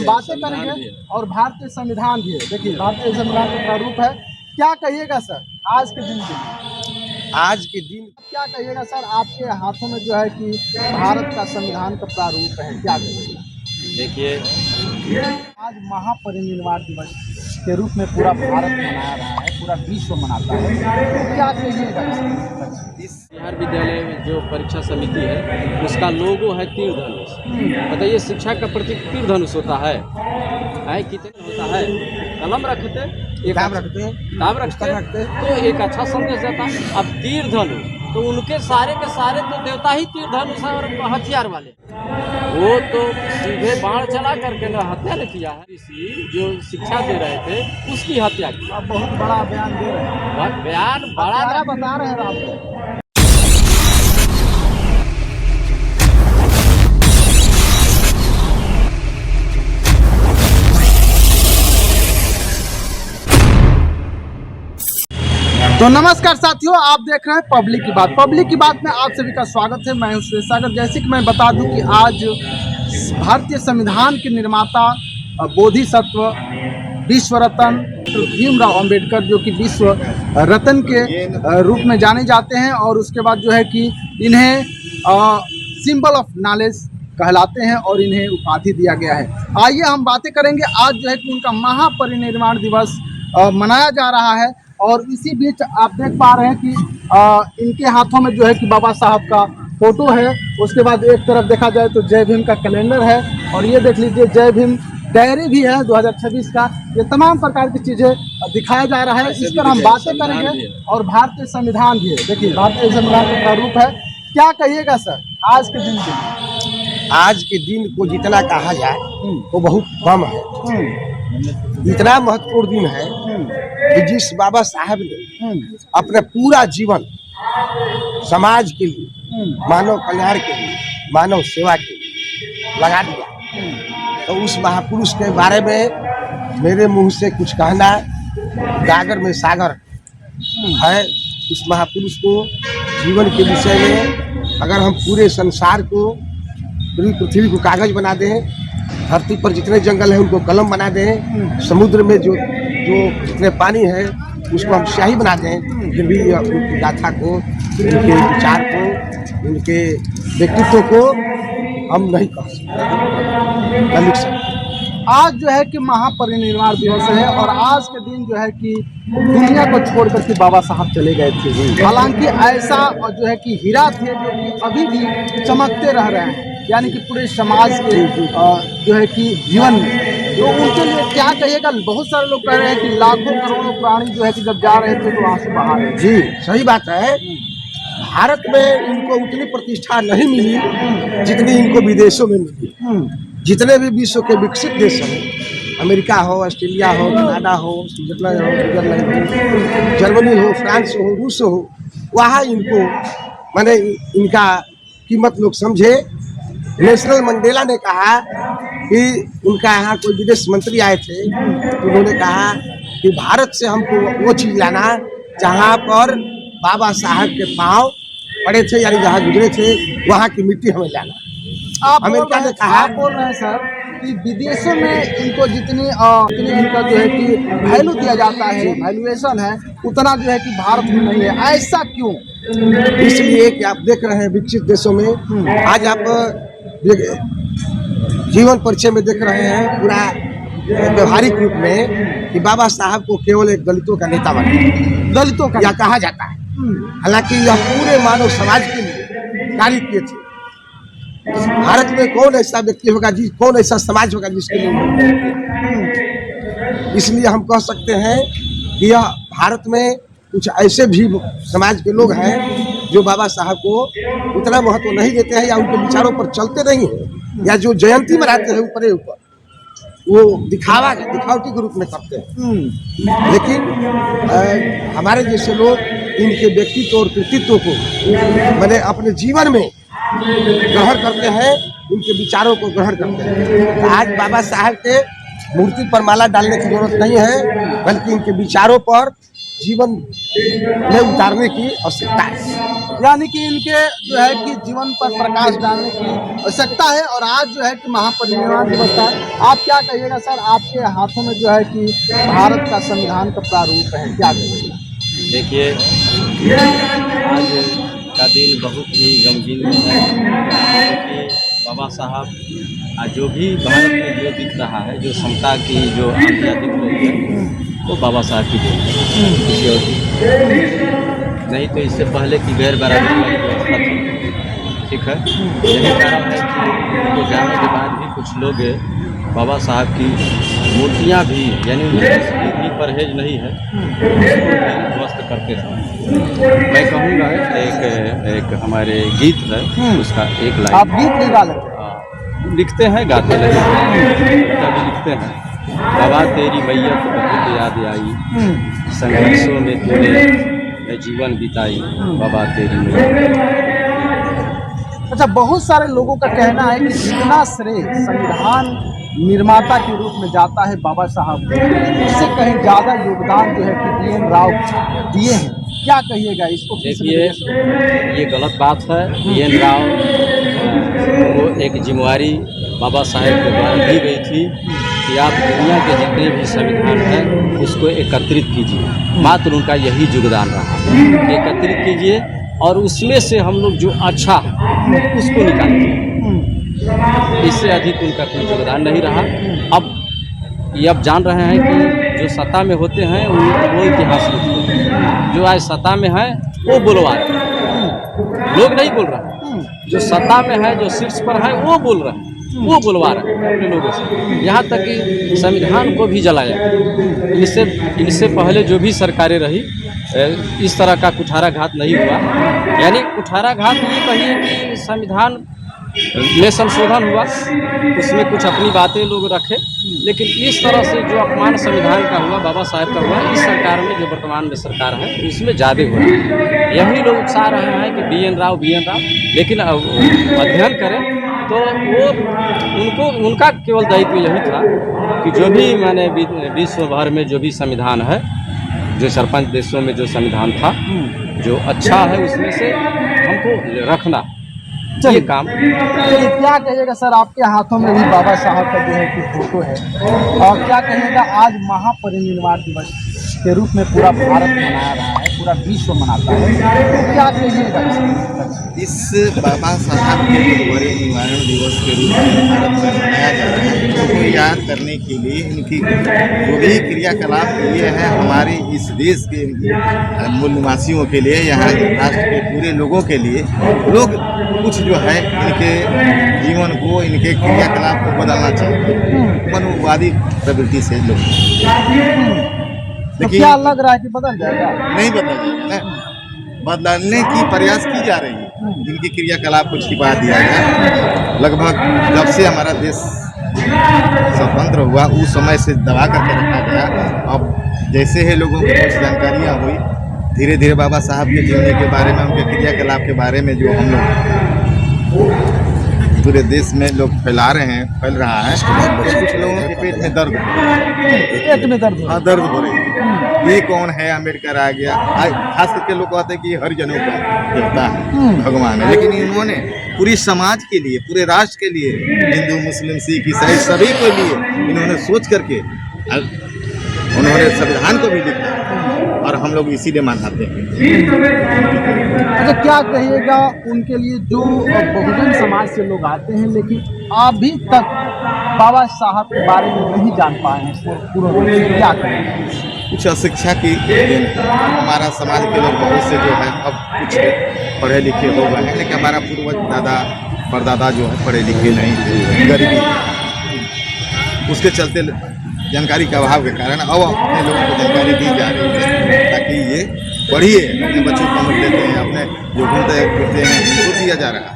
बातें करेंगे और भारतीय संविधान भी है। देखिए भारतीय संविधान का प्रारूप है। क्या कहिएगा सर आज के दिन के आज के दिन क्या कहिएगा सर, आपके हाथों में जो है कि भारत का संविधान का प्रारूप है, क्या कहिएगा? देखिए, आज महापरिनिर्वाण दिवस के रूप में पूरा भारत मना रहा है, पूरा विश्व मनाता है, तो क्या कहिएगा इस बिहार विद्यालय में जो परीक्षा समिति है उसका लोगो है तीर धनुष। बताइए, शिक्षा का प्रतीक तीर धनुष होता है कितने होता है? कलम रखते, किताब रखते, किताब रखते तो एक अच्छा संदेश देता। अब तीर धनुष तो उनके सारे के सारे तो देवता ही तीर धनुष है और हथियार वाले, वो तो सीधे बाण चला करके न हत्या न किया है। इसी जो शिक्षा दे रहे थे उसकी हत्या की। अब बहुत बड़ा बयान दे रहे हैं, बयान बड़ा बता रहे हैं आपको। तो नमस्कार साथियों, आप देख रहे हैं पब्लिक की बात। पब्लिक की बात में आप सभी का स्वागत है। मैं हूं सुरेश सागर। जैसे कि मैं बता दूं कि आज भारतीय संविधान के निर्माता बोधिसत्व विश्व रत्न भीमराव अंबेडकर, जो कि विश्व रत्न के रूप में जाने जाते हैं, और उसके बाद जो है कि इन्हें सिंबल ऑफ नॉलेज कहलाते हैं और इन्हें उपाधि दिया गया है। आइए हम बातें करेंगे। आज जो है कि उनका महापरिनिर्वाण दिवस मनाया जा रहा है, और इसी बीच आप देख पा रहे हैं कि इनके हाथों में जो है कि बाबा साहब का फोटो है। उसके बाद एक तरफ देखा जाए तो जय भीम का कैलेंडर है, और ये देख लीजिए जय भीम डायरी भी है 2026 का। ये तमाम प्रकार की चीज़ें दिखाया जा रहा है। इस पर हम बातें करेंगे और भारतीय संविधान भी है। देखिए भारतीय संविधान का प्रारूप है। क्या कहिएगा सर आज के दिन के? आज के दिन को जितना कहा जाए वो बहुत कम है। इतना महत्वपूर्ण दिन है कि जिस बाबा साहब ने अपना पूरा जीवन समाज के लिए, मानव कल्याण के लिए, मानव सेवा के लिए लगा दिया, तो उस महापुरुष के बारे में मेरे मुंह से कुछ कहना गागर में सागर है। उस महापुरुष को जीवन के विषय में अगर हम पूरे संसार को, पूरी पृथ्वी को कागज बना दें, धरती पर जितने जंगल हैं उनको कलम बना दें, समुद्र में जो जितने पानी है उसको हम स्याही बना दें, फिर भी उनकी गाथा को, उनके विचार को, उनके व्यक्तित्व को हम नहीं कह सकते, न लिख सकते। आज जो है कि महापरिनिर्वाण दिवस है, और आज के दिन जो है कि दुनिया को छोड़कर के बाबा साहब चले गए थे। हालांकि ऐसा जो है कि हीरा थे जो कि अभी भी चमकते रह रहे हैं, यानी कि पूरे समाज के जो है कि जीवन में। तो उनके लिए क्या कहिएगा? बहुत सारे लोग कह रहे हैं कि लाखों करोड़ों प्राणी जो है कि जब जा रहे थे तो आंसू बहा रहे थे। जी सही बात है। भारत में इनको उतनी प्रतिष्ठा नहीं मिली जितनी इनको विदेशों में मिली। जितने भी विश्व के विकसित देश हैं, अमेरिका हो, ऑस्ट्रेलिया हो, कनाडा हो, स्विट्जरलैंड हो, स्विट्जरलैंड हो, जर्मनी हो, फ्रांस हो, रूस हो, वहाँ इनको माने इनका कीमत लोग समझे। नेल्सन मंडेला ने कहा कि उनका यहाँ कोई विदेश मंत्री आए थे, तो उन्होंने कहा कि भारत से हमको वो चीज़ लाना जहाँ पर बाबा साहब के पाँव पड़े थे, यानी जहाँ गुजरे थे वहाँ की मिट्टी हमें लाना। अमेरिका ने कहा, आप बोल रहे हैं सर कि विदेशों में इनको जितनी इनका जो है कि वैल्यू दिया जाता है, वैल्यूएशन है, उतना जो है कि भारत में नहीं है। ऐसा क्यों? इसलिए कि आप देख रहे हैं विकसित देशों में, आज आप जीवन परिचय में देख रहे हैं पूरा व्यवहारिक रूप में कि बाबा साहब को केवल एक दलितों का नेता बना, दलितों का या कहा जाता है। हालांकि यह पूरे मानव समाज के लिए कार्य किए थे। भारत में कौन ऐसा व्यक्ति होगा, कौन ऐसा समाज होगा जिसके लिए, इसलिए हम कह सकते हैं कि यह भारत में कुछ ऐसे भी समाज के लोग हैं जो बाबा साहब को उतना महत्व नहीं देते हैं, या उनके विचारों पर चलते नहीं हैं, या जो जयंती मनाते हैं ऊपर वो दिखावटी के रूप में करते हैं। लेकिन हमारे जैसे लोग इनके व्यक्तित्व और कृतित्व को मैंने अपने जीवन में ग्रहण करते हैं, इनके विचारों को ग्रहण करते हैं। आज बाबा साहब के मूर्ति पर माला डालने की जरूरत नहीं है, बल्कि इनके विचारों पर जीवन में उतारने की आवश्यकता है। यानी कि इनके जो है कि जीवन पर प्रकाश डालने की आवश्यकता है। और आज जो है कि महापरिनिर्वाण दिवस था, आप क्या कहिएगा सर? आपके हाथों में जो है कि भारत का संविधान का प्रारूप है, क्या कहिएगा? देखिए, आज का दिन बहुत ही गमगीन है, क्योंकि बाबा साहब आज जो भी भारत में जो दिख रहा है, जो समता की जो आज्ञा दिख रही है, वो बाबा साहब की देन है, किसी और की नहीं। तो इससे पहले की गैर बराबरी वाली व्यवस्था थी, ठीक है। यही कारण है कि उनको जाने के बाद भी कुछ लोग बाबा साहब की मूर्तियाँ भी, यानी उनकी तस्वीर भी परहेज नहीं है, ध्वस्त करते थे। मैं कहूँगा एक हमारे गीत है, उसका एक लाइन आप गीत नहीं गा लेते? लिखते हैं, गाते नहीं, कविता भी लिखते हैं। बाबा तेरी मैयत बहुत याद आई, संघर्षों में तूने जीवन बिताई, बाबा तेरी मैयत। अच्छा, बहुत सारे लोगों का कहना है कि जितना श्रेय संविधान निर्माता के रूप में जाता है बाबा साहब को, उससे कहीं ज़्यादा योगदान जो है कि BN राव दिए हैं। क्या कहिएगा इसको? देखिए, ये गलत बात है। BN राव को एक जिम्मेवारी बाबा साहेब के द्वारा दी गई थी कि आप दुनिया के जितने भी संविधान हैं उसको एकत्रित कीजिए। मात्र उनका यही योगदान रहा, एकत्रित कीजिए और उसमें से हम लोग जो अच्छा है उसको निकालिए। इससे अधिक उनका कोई योगदान नहीं रहा। अब जान रहे हैं कि जो सत्ता में होते हैं वो इतिहास लिखते हैं, जो आज सत्ता में है वो बुलवा रहे हैं, लोग नहीं बोल रहे। जो सत्ता में है, जो शीर्ष पर है, वो बोल रहे हैं, वो बुलवा रहे हैं अपने लोगों से। यहाँ तक कि संविधान को भी जलाया। इनसे पहले जो भी सरकारें रही, इस तरह का कुठाराघात नहीं हुआ। यानी कुठाराघात ये कहिए कि संविधान में संशोधन हुआ, उसमें कुछ अपनी बातें लोग रखे, लेकिन इस तरह से जो अपमान संविधान का हुआ, बाबा साहब का हुआ, इस सरकार में जो वर्तमान में सरकार है उसमें ज़्यादा हुआ है। यही लोग उकसा रहे हैं कि BN राव, लेकिन अध्ययन करें तो वो उनका केवल दायित्व यही था कि जो भी मैंने विश्व भर में जो भी संविधान है, जो सरपंच देशों में जो संविधान था, जो अच्छा है उसमें से हमको रखना, ये काम। चलिए, क्या कहिएगा सर? आपके हाथों में भी बाबा साहब का जो है कि फोटो है, और क्या कहिएगा आज महापरिनिर्वाण दिवस के रूप में पूरा भारत मना रहा है, पूरा विश्व मनाता है, तो क्या कहिएगा इस बाबा साहब के परिनिर्वाण दिवस के रूप में भारत में मनाया जा रहा है? उनको याद करने के लिए इनकी जो भी क्रियाकलाप किए हैं हमारे इस देश के मूल निवासियों के लिए, यहाँ राष्ट्र के पूरे लोगों के लिए, लोग कुछ जो है इनके जीवन को, इनके क्रियाकलाप को बदलना चाहिए। मनोवादी प्रवृत्ति से लोग, तो क्या लग रहा है कि बदल जाएगा? नहीं बदल जाएगा ना, बदलने की प्रयास की जा रही है। इनकी क्रियाकलाप को छिपा दिया गया। लगभग जब से हमारा देश स्वतंत्र हुआ उस समय से दबा करके रखा गया। अब जैसे ही लोगों को कुछ जानकारियाँ हुई, धीरे धीरे बाबा साहब के जीने के बारे में, उनके क्रियाकलाप के बारे में जो हम लोग पूरे देश में लोग फैल रहा है, कुछ लोगों के पेट में दर्द हो रही है। दर्द हो रही है। ये कौन है? अम्बेडकर आ गया। खास करके लोग कहते हैं कि हरिजनों का देवता है, भगवान है, लेकिन इन्होंने पूरी समाज के लिए, पूरे राष्ट्र के लिए, हिंदू, मुस्लिम, सिख, ईसाई सभी के लिए इन्होंने सोच करके उन्होंने संविधान को भी लिखा और हम लोग इसीलिए मनाते हैं। अच्छा, क्या कहिएगा उनके लिए जो बहुजन समाज से लोग आते हैं लेकिन अभी तक बाबा साहब के बारे में नहीं जान पाए हैं, क्या कहेंगे? कुछ अशिक्षा की देन है। हमारा समाज के लोग बहुत से जो है अब कुछ पढ़े लिखे हो गए हैं, लेकिन हमारा पूर्वज दादा परदादा जो है पढ़े लिखे नहीं थे, गरीबी, उसके चलते जानकारी के अभाव के कारण अब अपने लोगों को जानकारी दी जा रही है ताकि ये पढ़िए, अपने बच्चों को हम देते हैं, अपने जो घूमते फिरते हैं उनको दिया जा रहा है।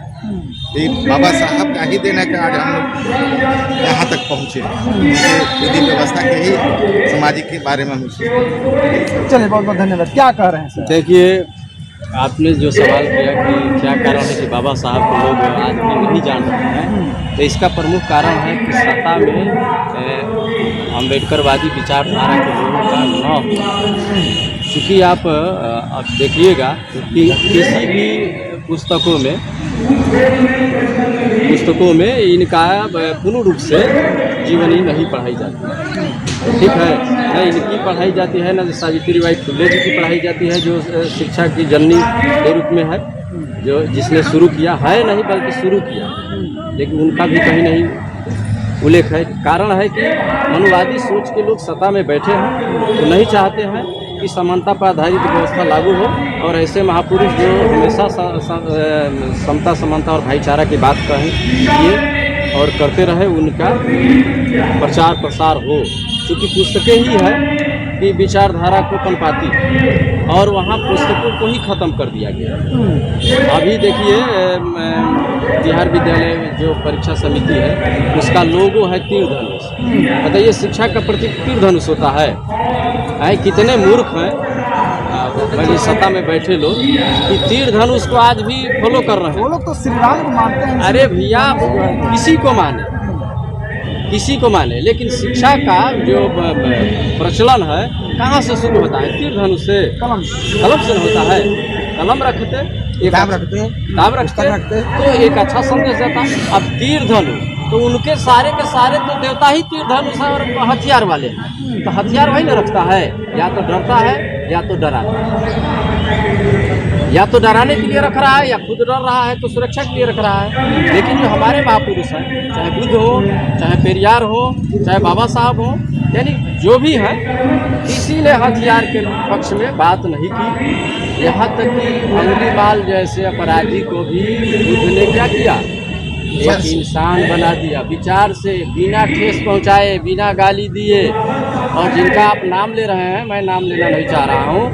ये बाबा साहब का ही देना कि आज हम लोग यहाँ तक पहुँचे, विधि व्यवस्था के ही सामाजिक के बारे में हम चलिए, बहुत बहुत धन्यवाद। क्या कह रहे हैं सर? देखिए, आपने जो सवाल किया कि क्या कारण है कि बाबा साहब को लोग आज भी नहीं जान रहे हैं, तो इसका प्रमुख कारण है कि सत्ता में अम्बेडकरवादी विचारधारा के लोगों का न होना। चूँकि आप देखिएगा कि किसी भी पुस्तकों में इनका पूर्ण रूप से जीवनी नहीं पढ़ाई जाती, ठीक है। न इनकी पढ़ाई जाती है, न सावित्रीबाई फुले जी की पढ़ाई जाती है, जो शिक्षा की जननी के रूप में है, जो जिसने शुरू किया है, नहीं बल्कि शुरू किया, लेकिन उनका भी कहीं नहीं उल्लेख है। कारण है कि मनुवादी सोच के लोग सत्ता में बैठे हैं तो नहीं चाहते हैं कि समानता पर आधारित व्यवस्था लागू हो, और ऐसे महापुरुष जो हमेशा समता, समानता और भाईचारा की बात किए और करते रहे, उनका प्रचार प्रसार हो। क्योंकि पुस्तकें ही है कि विचारधारा को पनपाती, और वहाँ पुस्तकों को ही ख़त्म कर दिया गया। अभी देखिए बिहार विद्यालय जो परीक्षा समिति है, उसका लोगो है तीर धनुष। बताइए, शिक्षा का प्रतीक तीर धनुष होता है? कितने मूर्ख हैं बड़ी सत्ता में बैठे लोग कि तीर धनुष को आज भी फॉलो कर रहे हैं। वो लोग तो श्री राम को मानते हैं। अरे भैया, किसी को माने, लेकिन शिक्षा का जो प्रचलन है कहाँ से शुरू होता है? तीर धनुष से, कलम से होता है। कलम रखते, किताब रखते तो एक अच्छा संदेश जाता। अब तीर धनुष तो उनके सारे के सारे तो देवता ही तीर धनुष है और हथियार वाले हैं, तो हथियार वही न रखता है, या तो डरता है या तो डराता है, या तो डराने के लिए रख रहा है, या खुद डर रहा है तो सुरक्षा के लिए रख रहा है। लेकिन जो हमारे महापुरुष हैं, चाहे बुद्ध हो, चाहे पेरियार हो, चाहे बाबा साहब हो, यानी जो भी है, किसी ने हथियार के पक्ष में बात नहीं की। यहाँ तक कि अंगुलीमाल जैसे अपराधी को भी बुद्ध ने क्या किया? एक इंसान बना दिया, विचार से, बिना ठेस पहुंचाए, बिना गाली दिए। और जिनका आप नाम ले रहे हैं, मैं नाम लेना नहीं चाह रहा हूँ,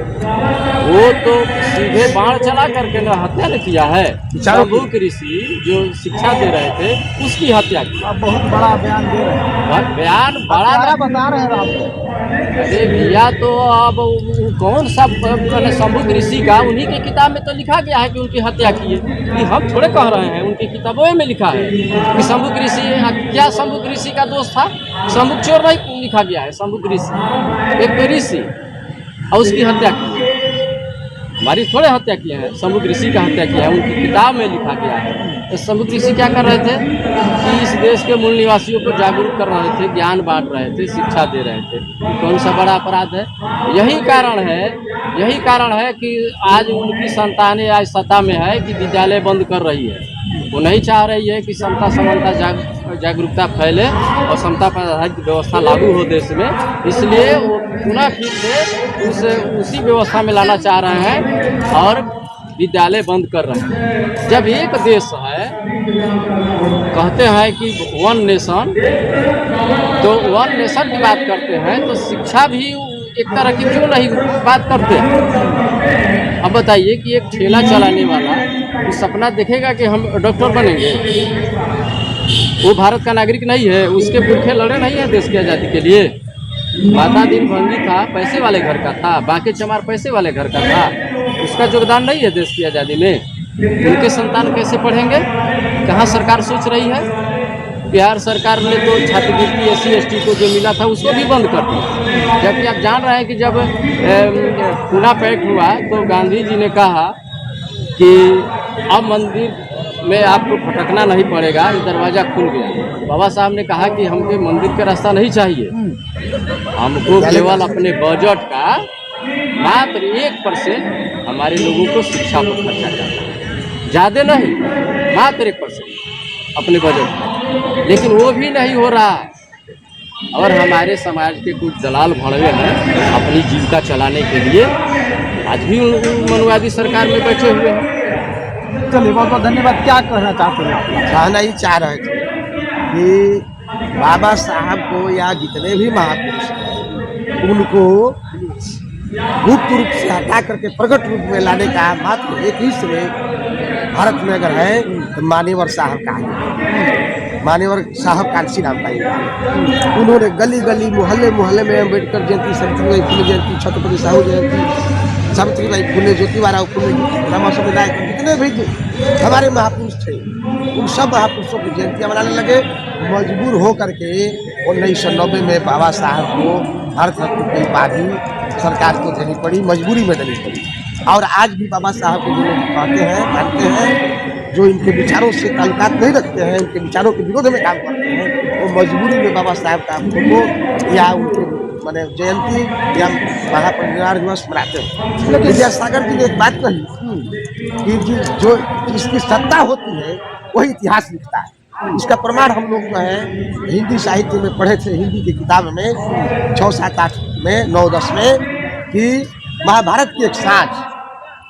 वो तो सीधे बाण चला करके न हत्या न किया है। शंभुक ऋषि जो शिक्षा दे रहे थे, उसकी हत्या की। आप बहुत बड़ा बयान दे रहे हैं। बयान बड़ा बता रहे हैं आप। अरे भैया, तो अब कौन सा शंभुक ऋषि का, उन्हीं की किताब में तो लिखा गया है कि उनकी हत्या की है। कि हम थोड़े कह रहे हैं, उनकी किताबों में लिखा है कि शंभुक ऋषि, क्या शंभुक ऋषि का दोष था? शंभुक चोर नहीं लिखा गया है, शंभुक ऋषि एक ऋषि, और उसकी हत्या की है। हमारी थोड़े हत्या किए हैं, शंभुक ऋषि का हत्या किया है, उनकी किताब में लिखा गया है। तो शंभुक ऋषि क्या कर रहे थे कि इस देश के मूल निवासियों को जागरूक कर रहे थे, ज्ञान बांट रहे थे, शिक्षा दे रहे थे। कौन सा बड़ा अपराध है? यही कारण है कि आज उनकी संतानें आज सत्ता में है कि विद्यालय बंद कर रही है। वो नहीं चाह रही है कि समता, समानता, जागरूकता फैले और समता पर आधारित व्यवस्था लागू हो देश में। इसलिए वो पुनः फिर से उसी व्यवस्था में लाना चाह रहे हैं और विद्यालय बंद कर रहे हैं। जब एक देश है, कहते हैं कि वन नेशन, तो वन नेशन की बात करते हैं, तो शिक्षा भी एक तरह की क्यों नहीं बात करते हैं? अब बताइए कि एक ठेला चलाने वाला वो सपना देखेगा कि हम डॉक्टर बनेंगे? वो भारत का नागरिक नहीं है, उसके पुरखे लड़े नहीं हैं देश की आज़ादी के लिए। माता दिन भंगी था, पैसे वाले घर का था, बाकी चमार पैसे वाले घर का था, उसका योगदान नहीं है देश की आज़ादी में। उनके संतान कैसे पढ़ेंगे? कहाँ सरकार सोच रही है? बिहार सरकार ने तो छात्रवृत्ति SC/ST को जो मिला था उसको भी बंद कर दिया। जबकि आप जान रहे हैं कि जब पूना पैक्ट हुआ तो गांधी जी ने कहा कि अब मंदिर में आपको भटकना नहीं पड़ेगा, ये दरवाज़ा खुल गया। बाबा साहब ने कहा कि हमको मंदिर का रास्ता नहीं चाहिए, हमको केवल अपने बजट का मात्र 1% हमारे लोगों को शिक्षा पर खर्चा करना है, ज़्यादा नहीं, मात्र 1% अपने बजट का। लेकिन वो भी नहीं हो रहा है। और हमारे समाज के कुछ दलाल भड़वे हैं अपनी जीविका चलाने के लिए, आज भी मनुवादी सरकार में बैठे हुए हैं। चलिए, बहुत बहुत धन्यवाद। क्या कहना चाहते हैं? कहना ही चाह रहे थे कि बाबा साहब को या जितने भी महापुरुष हैं, उनको गुप्त रूप से हटा करके प्रकट रूप में लाने का मात्र एक ही श्रेय भारत में अगर है तो मानेवर साहब का है। मानेवर साहब कांसी नाम का है। उन्होंने गली गली, मोहल्ले मोहल्ले में अम्बेडकर जयंती, सावित्रीबाई फुले जयंती, छत्रपति साहू जयंती, सावित्रीबाई फुले, ज्योतिबाराव फुले, रामास्वामी नायक, जितने भी हमारे महापुरुष थे, उन सब महापुरुषों की जयंतियाँ मनाने लगे। मजबूर हो करके 1990 में बाबा साहब को भारत रत्न की उपाधि सरकार को देनी पड़ी, मजबूरी में देनी पड़ी। और आज भी बाबा साहब को जो लोग कहते हैं, मानते हैं, जो इनके विचारों से ताल्लुकात नहीं रखते हैं, इनके विचारों के विरोध में काम करते हैं, वो मजबूरी में बाबा साहब का फोटो या उनके माने जयंती या महापरिनिर्वाण दिवस मनाते हैं। लेकिन विद्यासागर जी ने एक बात कही कि जो जिसकी सत्ता होती है वही इतिहास लिखता है। इसका प्रमाण हम लोग जो है हिंदी साहित्य में पढ़े थे, हिंदी की किताब में 6, 7, 8 में 9, 10 में, कि महाभारत की एक साँझ,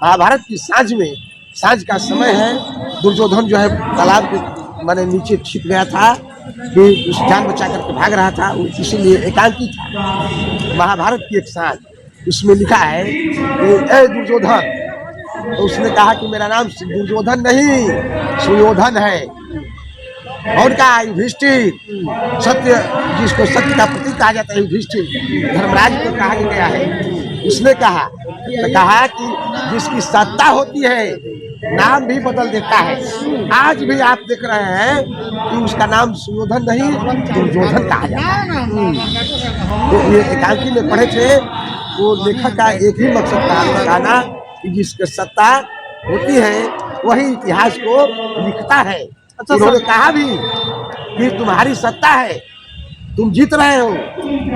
महाभारत की साँझ में, साँझ का समय है, दुर्योधन जो है तालाब के माने नीचे छिप गया था कि उस जान बचा करके भाग रहा था, इसीलिए एकांकी था। महाभारत की एक साँझ, उसमें लिखा है कि ए दुर्योधन, तो उसने कहा कि मेरा नाम दुर्योधन नहीं सुयोधन है। और कहा युधिष्ठिर, सत्य जिसको सत्य का प्रतीक कहा जाता है, युधिष्ठिर धर्मराज को कहा गया है। उसने कहा कि जिसकी सत्ता होती है नाम भी बदल देता है। आज भी आप देख रहे हैं कि उसका नाम सुयोधन नहीं दुर्योधन कहा जाता है। तो ये एकांकी में पढ़े थे, वो लेखक का एक ही मकसद था बताना कि जिसकी सत्ता होती है वही इतिहास को लिखता है। उन्होंने कहा भी कि तुम्हारी सत्ता है, तुम जीत रहे हो,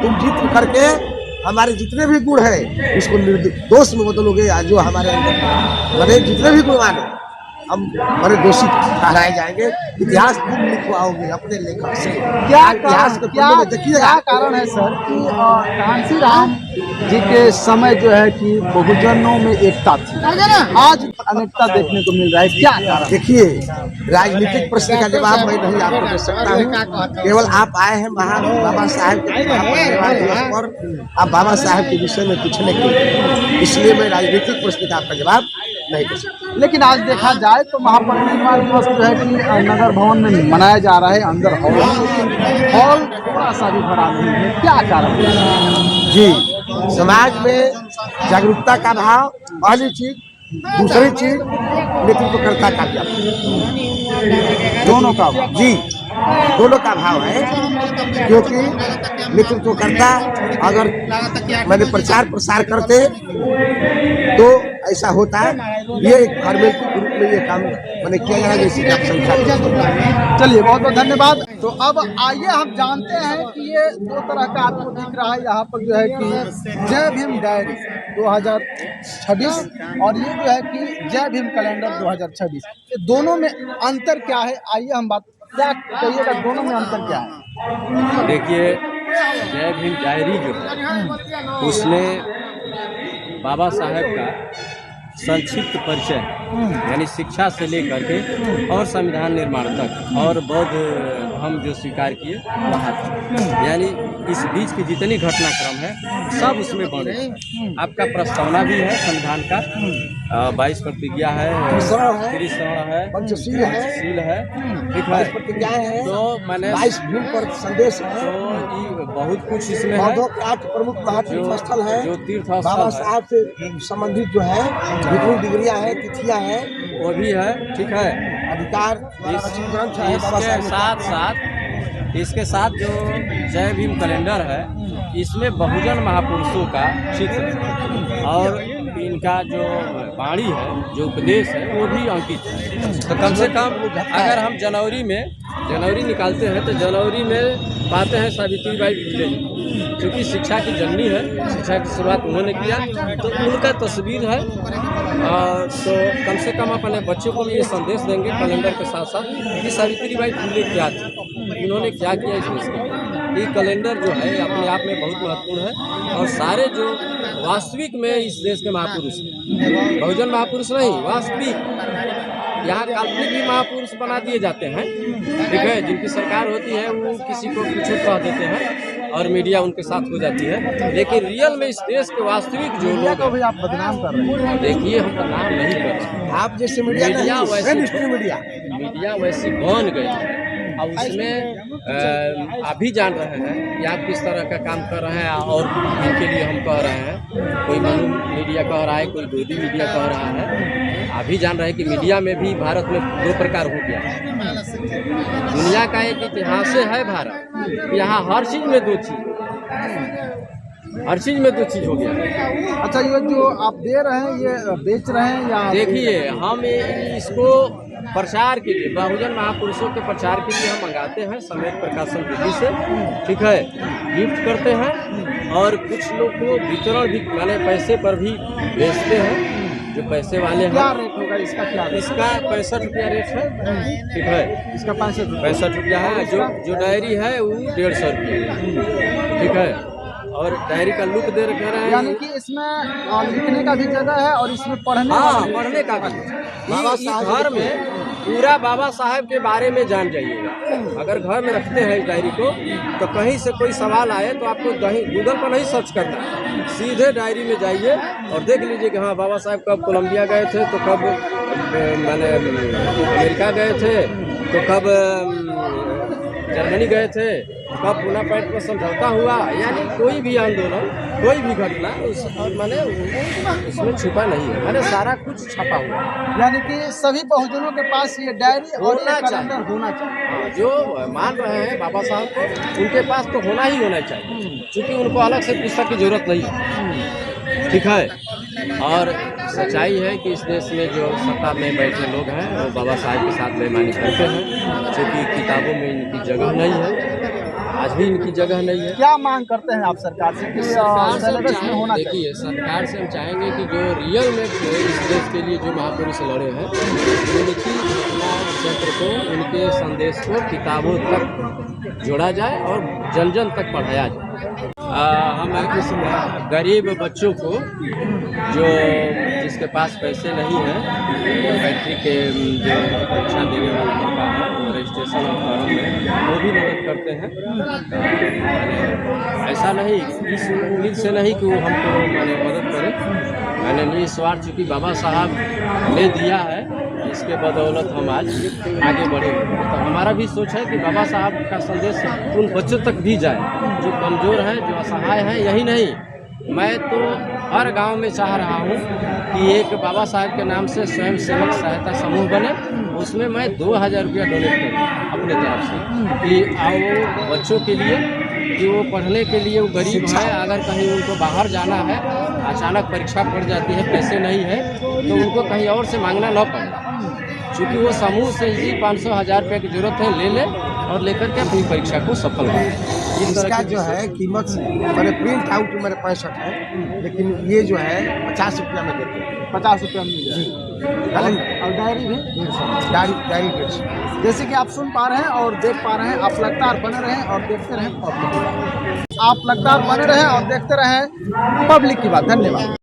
तुम जीत करके हमारे जितने भी गुण है उसको निर्दोष में बदलोगे, जो हमारे अंदर बने जितने भी गुणवान है हम बड़े दोषी ठहराए जाएंगे। इतिहास तुम लिखवाओगे अपने लेखक से। क्या इतिहास को क्या देखिएगा, क्या कारण है सर कि कांसी राम जी के समय जो है कि बहुजनों में एकता थी, आज अनेकता देखने को मिल रहा है, क्या कारण? देखिए राजनीतिक प्रश्न का जवाब मैं नहीं आपको दे सकता हूँ। केवल आप आए हैं बाबा साहेब के महापरिनिर्वाण दिवस पर, आप बाबा साहेब के विषय में पूछने के लिए, इसलिए मैं राजनीतिक प्रश्न का आपका जवाब नहीं दे सकता। लेकिन आज देखा जाए तो महापरिनिर्वाण दिवस जो है कि नगर भवन में मनाया जा रहा है, अंदर हॉल, लेकिन हॉल थोड़ा सा भी भरा नहीं है, क्या कारण है? जी, समाज में जागरूकता का भाव पहली चीज, दूसरी चीज नेतृत्वकर्ता का भाव, दोनों का भाव। जी दोनों का भाव है, क्योंकि नेतृत्वकर्ता अगर मैंने प्रचार प्रसार करते तो ऐसा होता है। ये एक फॉर्मेलिटी के रूप में ये काम मैंने किया जाएगा, जैसे कि आप संख्या। चलिए बहुत बहुत धन्यवाद। तो अब आइए हम जानते हैं कि ये दो तरह का आपको दिख रहा है यहाँ पर जो है कि जय भीम डायरी 2026 और ये जो है कि जय भीम कैलेंडर 2026, ये दोनों में अंतर क्या है? आइए हम बात, क्या कहिएगा, दोनों में अंतर क्या है? देखिए, जय भीम डायरी जो है उसमें बाबा साहेब का संक्षिप्त परिचय, यानी शिक्षा से लेकर के और संविधान निर्माण तक और बौद्ध हम जो स्वीकार किए वहाँ तक, यानी इस बीच की जितनी घटनाक्रम है सब उसमें बने। आपका प्रस्तावना भी है संविधान का, 22 प्रतिज्ञा है, त्रिशरण है, पंचशील है, ठीक है, प्रतिज्ञाएं हैं, तो मैंने 22 भीम पर संदेश है, तो ये बहुत कुछ इसमें है। 8 प्रमुख महातीर्थ स्थल है, जो तीर्थ स्थल बाबा है साहब से संबंधित जो है जितनी डिग्रियां हैं, तिथियां हैं, वो भी है, ठीक है। अधिकार ग्रंथ है बाबा साहब इसके साथ जो जय भीम कैलेंडर है इसमें बहुजन महापुरुषों का चित्र है और इनका जो वाणी है, जो उपदेश है वो भी अंकित है। तो कम से कम अगर हम जनवरी निकालते हैं तो जनवरी में पाते हैं सावित्रीबाई फुले, क्योंकि शिक्षा की जननी है, शिक्षा की शुरुआत उन्होंने किया, तो उनका तस्वीर है। तो कम से कम अपने बच्चों को भी ये संदेश देंगे कैलेंडर के साथ साथ कि सावित्रीबाई फुले क्या थी, उन्होंने क्या किया इस देश के लिए। ये कैलेंडर जो है अपने आप में बहुत महत्वपूर्ण है और सारे जो वास्तविक में इस देश के महापुरुष, बहुजन महापुरुष नहीं, वास्तविक यहाँ काल्पनिक भी महापुरुष बना दिए जाते हैं, ठीक है, जिनकी सरकार होती है वो किसी को कुछ कह देते हैं और मीडिया उनके साथ हो जाती है, लेकिन रियल में इस देश के वास्तविक जो लोग को भी आप बदनाम कर रहे हैं। देखिए, हम बदनाम नहीं कर रहे, आप जैसे मीडिया वैसी बन गई और उसमें आप भी जान रहे हैं कि आप किस तरह का काम कर रहे हैं और इनके लिए हम कह रहे हैं। कोई मनु मीडिया कह रहा है, कोई गोदी मीडिया कह रहा है। आप भी जान रहे हैं कि मीडिया में भी भारत में 2 प्रकार हो गया है। दुनिया का एक इतिहास है भारत, यहाँ हर चीज़ में 2 चीज़, हर चीज़ में 2 चीज़ हो गया। अच्छा, ये जो आप दे रहे हैं ये बेच रहे हैं या देखिए, हम इसको प्रचार के लिए, बहुजन महापुरुषों के प्रचार के लिए हम मंगाते हैं समेत प्रकाशन दिल्ली से, ठीक है, गिफ्ट करते हैं और कुछ लोग को वितरण भी माने पैसे पर भी बेचते हैं जो पैसे वाले क्या हैं। रेट होगा इसका? क्या रेट? इसका 65 रुपया रेट है, ठीक है, इसका 65 65 रुपया है। जो डायरी है वो 150 रुपया, ठीक है, और डायरी का लुक दे रखे रहे यानी हैं। कि इसमें लिखने का भी जगह है और इसमें पढ़ने हाँ, का भी। पढ़ने का भी। बाबा इस साहब घर में पूरा बाबा साहब के बारे में जान जाइएगा। अगर घर में रखते हैं इस डायरी को तो कहीं से कोई सवाल आए तो आपको गूगल पर नहीं सर्च करना है, सीधे डायरी में जाइए और देख लीजिए कि हाँ बाबा साहब कब कोलंबिया गए थे, तो कब मैंने अमेरिका गए थे, तो कब जर्मनी गए थे, कब पूना पैठ में समझौता हुआ, यानी कोई भी आंदोलन, कोई भी घटना माने उसमें छुपा नहीं है, माने सारा कुछ छपा हुआ है। यानी कि सभी बहुजनों के पास ये डायरी और होना ये कैलेंडर चाहिए। होना चाहिए। हाँ, जो मान रहे हैं बाबा साहब को उनके पास तो होना ही होना चाहिए, क्योंकि उनको अलग से पुस्तक की जरूरत नहीं है, ठीक है। और सच्चाई है कि इस देश में जो सत्ता में बैठे लोग हैं वो बाबा साहब के साथ बेईमानी करते हैं, क्योंकि किताबों में इनकी जगह नहीं है, आज भी इनकी जगह नहीं है। क्या मांग करते हैं आप सरकार से कि सरकार से हम सिलेबस में होना चाहिए? देखिए, सरकार से हम चाहेंगे कि जो रियल में इस देश के लिए जो महापुरुष लड़े हैं उनकी क्षेत्र को, उनके संदेश को किताबों तक जोड़ा जाए और जन जन तक पढ़ाया जाए। हम गरीब बच्चों को जो जिसके पास पैसे नहीं हैं, बैटरी के जो परीक्षा देने वाला लड़का है वो रजिस्ट्रेशन और फॉर्म में वो भी मदद करते हैं। मैंने ऐसा नहीं, इस उम्मीद से नहीं कि वो हमको मैंने मदद करें, मैंने निस्वार्थ चूँकि बाबा साहब ने दिया है इसके बदौलत हम आज आगे बढ़े। तो हमारा भी सोच है कि बाबा साहब का संदेश उन बच्चों तक भी जाए जो कमज़ोर हैं, जो असहाय हैं। यही नहीं, मैं तो हर गांव में चाह रहा हूं कि एक बाबा साहब के नाम से स्वयं सेवक सहायता समूह बने, उसमें मैं 2000 रुपया डोनेट करूँ अपने तरफ से कि आओ बच्चों के लिए, कि वो पढ़ने के लिए, वो गरीब है, अगर कहीं उनको बाहर जाना है, अचानक परीक्षा पड़ जाती है, पैसे नहीं है, तो उनको कहीं और से मांगना न पड़े, क्योंकि वो समूह से ही 500-1000 रुपये की जरूरत है, ले ले और लेकर के अपनी परीक्षा को सफल बनाए। इसका जो है कीमत मैंने प्रिंट आउट मेरे 65 है, लेकिन ये जो है 50 रुपया में देते हैं। 50 रुपये में मिल जाए और डायरी भी 150। डायरी 150। जैसे कि आप सुन पा रहे हैं और देख पा रहे हैं, आप लगातार बने रहें और देखते रहें पब्लिक की बात। आप लगातार बने रहें और देखते रहें पब्लिक की बात। धन्यवाद।